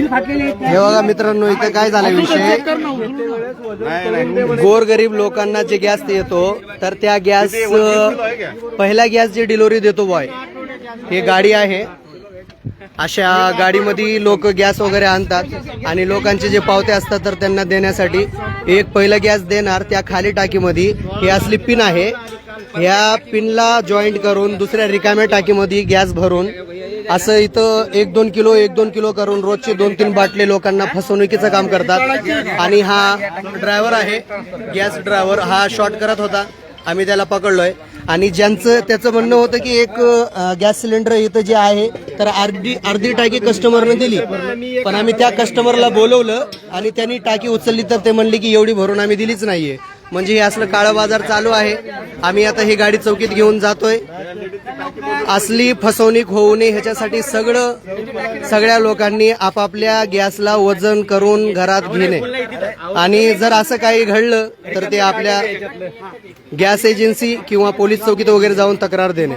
हे बघा मित्रांनो, इथं काय झालं विषय, गोरगरीब लोकांना जे गॅस येतो तर त्या गॅस पहिला गॅस जे डिलिव्हरी देतो बॉय, हे गाडी आहे, अशा गाडीमध्ये लोक गॅस वगैरे आणतात आणि लोकांचे जे पावते असतात तर त्यांना देण्यासाठी एक पहिला गॅस देणार, त्या खाली टाकीमध्ये ही असली पिन आहे, ह्या पिनला जॉईंट करून दुसऱ्या रिकाम्या टाकीमध्ये गॅस भरून असं इथं 1-2 किलो करून रोजचे 2-3 बाटले लोकांना फसवणुकीचं काम करतात। आणि हा ड्रायव्हर आहे, गॅस ड्रायव्हर, हा शॉर्ट करत होता, आम्ही त्याला पकडलोय। आणि ज्यांचं त्याचं म्हणणं होतं की एक गॅस सिलेंडर इथं जे आहे तर अर्धी टाकी कस्टमरने दिली, पण आम्ही त्या कस्टमरला बोलवलं आणि त्यांनी टाकी उचलली तर ते म्हणले की एवढी भरून आम्ही दिलीच नाहीये। म्हणजे हे असलं काळा बाजार चालू आहे। आम्ही आता ही गाडी चौकीत घेऊन जातोय। असली फसवणूक होऊ नये ह्याच्यासाठी सगळ्या लोकांनी आपापल्या गॅसला वजन करून घरात घेणे, आणि जर असं काही घडलं तर ते आपल्या गॅस एजन्सी किंवा पोलीस चौकीत वगैरे जाऊन तक्रार देणे।